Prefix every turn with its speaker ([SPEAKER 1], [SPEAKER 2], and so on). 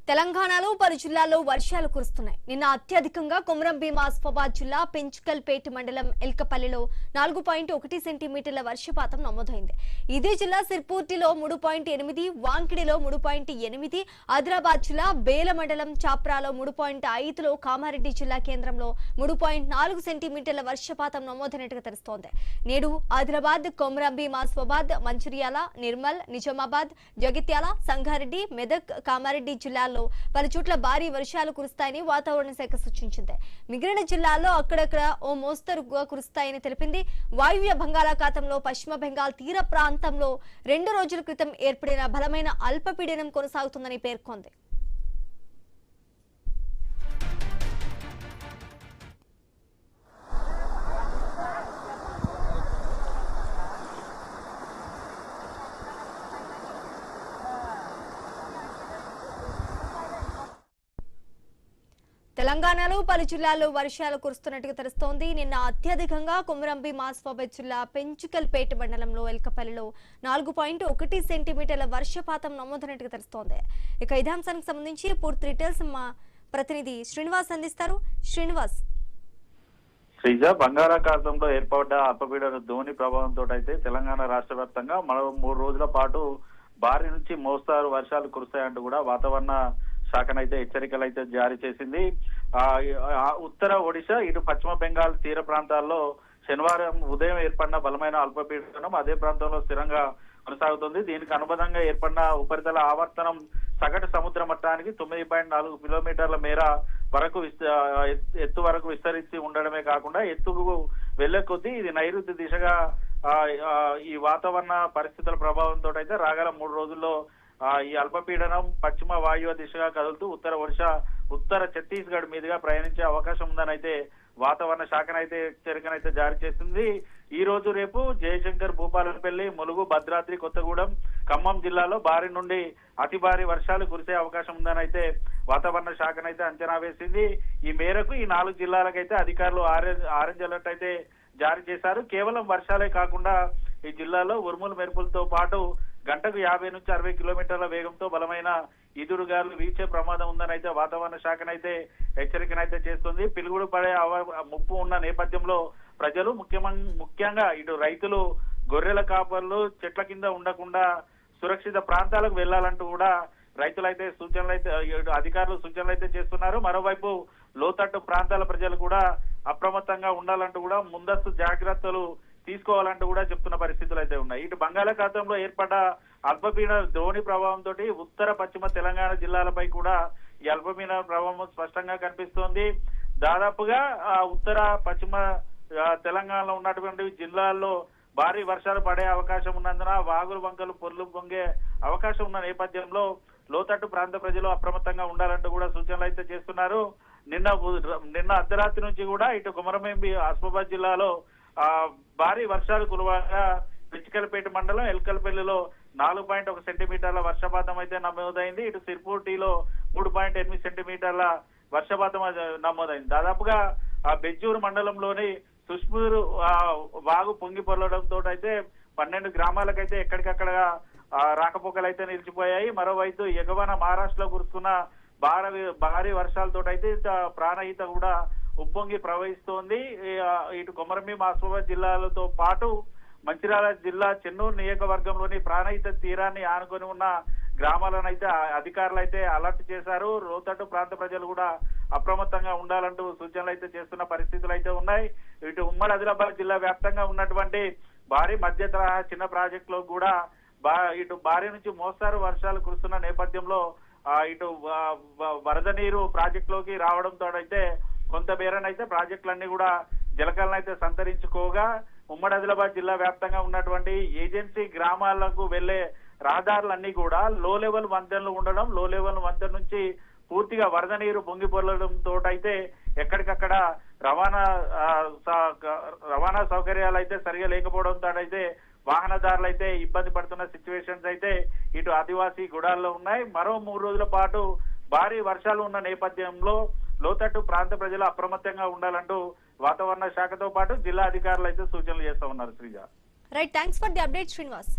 [SPEAKER 1] తెలంగాణలో పలు జిల్లాల్లో వర్షాలు కురుస్తున్నాయి. నిన్న అత్యధికంగా కొమరం భీం ఆసిఫాబాద్ జిల్లా పెంచుకల్పేట మండలం ఎల్కపల్లిలో 4.1 సెంటీమీటర్ల వర్షపాతం నమోదైంది. ఇదే జిల్లా సిర్పూర్తిలో 3.8, వాంకిడిలో 3.8, ఆదిలాబాద్ జిల్లా బేల మండలం చాప్రాలో 3.5లో, కామారెడ్డి జిల్లా కేంద్రంలో 3.4 సెంటీమీటర్ల వర్షపాతం నమోదైనట్టుగా తెలుస్తోంది. నేడు ఆదిలాబాద్, కొమరం భీం ఆసిఫాబాద్, మంచిర్యాల, నిర్మల్, నిజామాబాద్, జగిత్యాల, సంగారెడ్డి, మెదక్, కామారెడ్డి జిల్లాల్లో పలు చోట్ల భారీ వర్షాలు కురుస్తాయని వాతావరణ శాఖ సూచించింది. మిగిలిన జిల్లాల్లో అక్కడక్కడ ఓ మోస్తరుగా కురుస్తాయని తెలిపింది. వాయువ్య బంగాళాఖాతంలో పశ్చిమ బెంగాల్ తీర ప్రాంతంలో 2 రోజుల క్రితం ఏర్పడిన బలమైన అల్పపీడనం కొనసాగుతుందని పేర్కొంది. తెలంగాణలో పలు జిల్లాల్లో వర్షాలు కురుస్తున్నట్టుగా తెలుస్తోంది. నిన్న అత్యధికంగా కొమరం భీం ఆసిఫాబాద్ జిల్లా పెంచుకల్పేట మండలంలో ఎల్కపల్లిలో 4.1 సెంటీమీటర్ల వర్షపాతం నమోదైనట్టుగా తెలుస్తోంది. ఇక ఇదే అంశానికి సంబంధించి పూర్తి డీటెయిల్స్ మా ప్రతినిధి శ్రీనివాస్ అందిస్తారు. శ్రీనివాస్.
[SPEAKER 2] శ్రీజ, బంగాళాఖాతంలో ఏర్పడ్డ అల్పపీడన ద్రోణి ప్రభావంతో అయితే తెలంగాణ రాష్ట్ర వ్యాప్తంగా మరో 3 రోజుల పాటు భారీ నుంచి మోస్తారు వర్షాలు కురుస్తాయంటూ కూడా వాతావరణ శాఖనైతే హెచ్చరికలు అయితే జారీ చేసింది. ఉత్తర ఒడిశా, ఇటు పశ్చిమ బెంగాల్ తీర ప్రాంతాల్లో శనివారం ఉదయం ఏర్పడిన బలమైన అల్పపీడనం అదే ప్రాంతంలో స్థిరంగా కొనసాగుతుంది. దీనికి అనుబంధంగా ఏర్పడిన ఉపరితల ఆవర్తనం సగటు సముద్ర మట్టానికి 9.4 కిలోమీటర్ల మేర వరకు ఎత్తు వరకు విస్తరించి ఉండడమే కాకుండా ఎత్తుకు వెళ్లే కొద్దీ ఇది నైరుతి దిశగా ఈ వాతావరణ పరిస్థితుల ప్రభావంతో అయితే రాగల 3 రోజుల్లో ఈ అల్పపీడనం పశ్చిమ వాయువ్య దిశగా కదులుతూ ఉత్తర ఒడిశా, ఉత్తర ఛత్తీస్గఢ్ మీదుగా ప్రయాణించే అవకాశం ఉందని అయితే వాతావరణ శాఖనైతే హెచ్చరికనైతే జారీ చేసింది. ఈ రోజు రేపు జయశంకర్, భూపాలపల్లి, ములుగు, భద్రాద్రి కొత్తగూడెం, ఖమ్మం జిల్లాలో భారీ నుండి అతి భారీ వర్షాలు కురిసే అవకాశం ఉందని అయితే వాతావరణ శాఖనైతే అంచనా వేసింది. ఈ మేరకు ఈ 4 జిల్లాలకైతే అధికారులు ఆరెంజ్ అలర్ట్ అయితే జారీ చేశారు. కేవలం వర్షాలే కాకుండా ఈ జిల్లాలో ఉరుములు మెరుపులతో పాటు గంటకు 50 నుంచి 60 కిలోమీటర్ల వేగంతో బలమైన ఈదురుగాలు వీచే ప్రమాదం ఉందని అయితే వాతావరణ శాఖనైతే హెచ్చరికనైతే చేస్తుంది. పిలుగుడు పడే ముప్పు ఉన్న నేపథ్యంలో ప్రజలు ముఖ్యంగా ఇటు రైతులు, గొర్రెల కాపర్లు చెట్ల కింద ఉండకుండా సురక్షిత ప్రాంతాలకు వెళ్లాలంటూ కూడా రైతులైతే అధికారులు సూచనలు అయితే చేస్తున్నారు. మరోవైపు లోతట్టు ప్రాంతాల ప్రజలు కూడా అప్రమత్తంగా ఉండాలంటూ కూడా ముందస్తు జాగ్రత్తలు తీసుకోవాలంటూ కూడా చెప్తున్న పరిస్థితులు అయితే ఉన్నాయి. ఇటు బంగాళాఖాతంలో ఏర్పడ్డ అల్పపీడన ద్రోణి ప్రభావంతో ఉత్తర పశ్చిమ తెలంగాణ జిల్లాలపై కూడా ఈ అల్పపీడన ప్రభావం స్పష్టంగా కనిపిస్తోంది. దాదాపుగా ఉత్తర పశ్చిమ తెలంగాణలో ఉన్నటువంటి జిల్లాల్లో భారీ వర్షాలు పడే అవకాశం ఉన్నందున వాగులు, వంకలు, పొర్లు పొంగే అవకాశం ఉన్న నేపథ్యంలో లోతట్టు ప్రాంత ప్రజలు అప్రమత్తంగా ఉండాలంటూ కూడా సూచనలు అయితే చేస్తున్నారు. నిన్న అర్ధరాత్రి నుంచి కూడా ఇటు కొమరం భీం ఆసిఫాబాద్ జిల్లాలో భారీ వర్షాలు కురవగా పెంచుకల్పేట మండలం ఎల్కల్పల్లిలో 4.1 సెంటీమీటర్ల వర్షపాతం అయితే నమోదైంది. ఇటు సిర్పూర్తిలో 3.8 సెంటీమీటర్ల వర్షపాతం నమోదైంది. దాదాపుగా బెజ్జూరు మండలంలోని సుష్మూరు వాగు పొంగి పొరలడంతో అయితే 12 గ్రామాలకైతే ఎక్కడికక్కడ రాకపోకలు అయితే నిలిచిపోయాయి. మరోవైపు ఎగువన మహారాష్ట్రలో కురుస్తున్న భారీ వర్షాలతో అయితే ప్రాణహిత కూడా ఉప్పొంగి ప్రవహిస్తోంది. ఇటు కొమరం భీం ఆసిఫాబాద్ జిల్లాలతో పాటు మంచిర్యాల జిల్లా చెన్నూరు నియోజకవర్గంలోని ప్రాణహిత తీరాన్ని ఆనుకొని ఉన్న గ్రామాలను అయితే అధికారులు అయితే అలర్ట్ చేశారు. లోతట్టు ప్రాంత ప్రజలు కూడా అప్రమత్తంగా ఉండాలంటూ సూచనలు అయితే చేస్తున్న పరిస్థితులు అయితే ఉన్నాయి. ఇటు ఉమ్మడి ఆదిలాబాద్ జిల్లా వ్యాప్తంగా ఉన్నటువంటి భారీ మధ్య తరహా చిన్న ప్రాజెక్టులో కూడా ఇటు భారీ నుంచి మోస్తారు వర్షాలు కురుస్తున్న నేపథ్యంలో ఇటు వరద నీరు ప్రాజెక్టులోకి రావడంతో అయితే కొంత మేరనైతే ప్రాజెక్టులన్నీ కూడా జలకలనైతే సంతరించుకోగా ఉమ్మడి ఆదిలాబాద్ జిల్లా వ్యాప్తంగా ఉన్నటువంటి ఏజెన్సీ గ్రామాలకు వెళ్లే రహదారులన్నీ కూడా లో లెవెల్ వంతెనలు ఉండడం, లో లెవెల్ వంతెన నుంచి పూర్తిగా వరద నీరు పొంగి పొరలడంతో అయితే ఎక్కడికక్కడ రవాణా సౌకర్యాలు అయితే సరిగా లేకపోవడంతో అయితే వాహనదారులు అయితే ఇబ్బంది పడుతున్న సిచ్యువేషన్స్ అయితే ఇటు ఆదివాసీ గుడాల్లో ఉన్నాయి. మరో 3 రోజుల పాటు భారీ వర్షాలు ఉన్న నేపథ్యంలో లోతట్టు ప్రాంత ప్రజలు అప్రమత్తంగా ఉండాలంటూ వాతావరణ శాఖతో పాటు జిల్లా అధికారులు అయితే సూచనలు చేస్తా ఉన్నారు. Sreeja.
[SPEAKER 1] Right, thanks for the update Srinivas.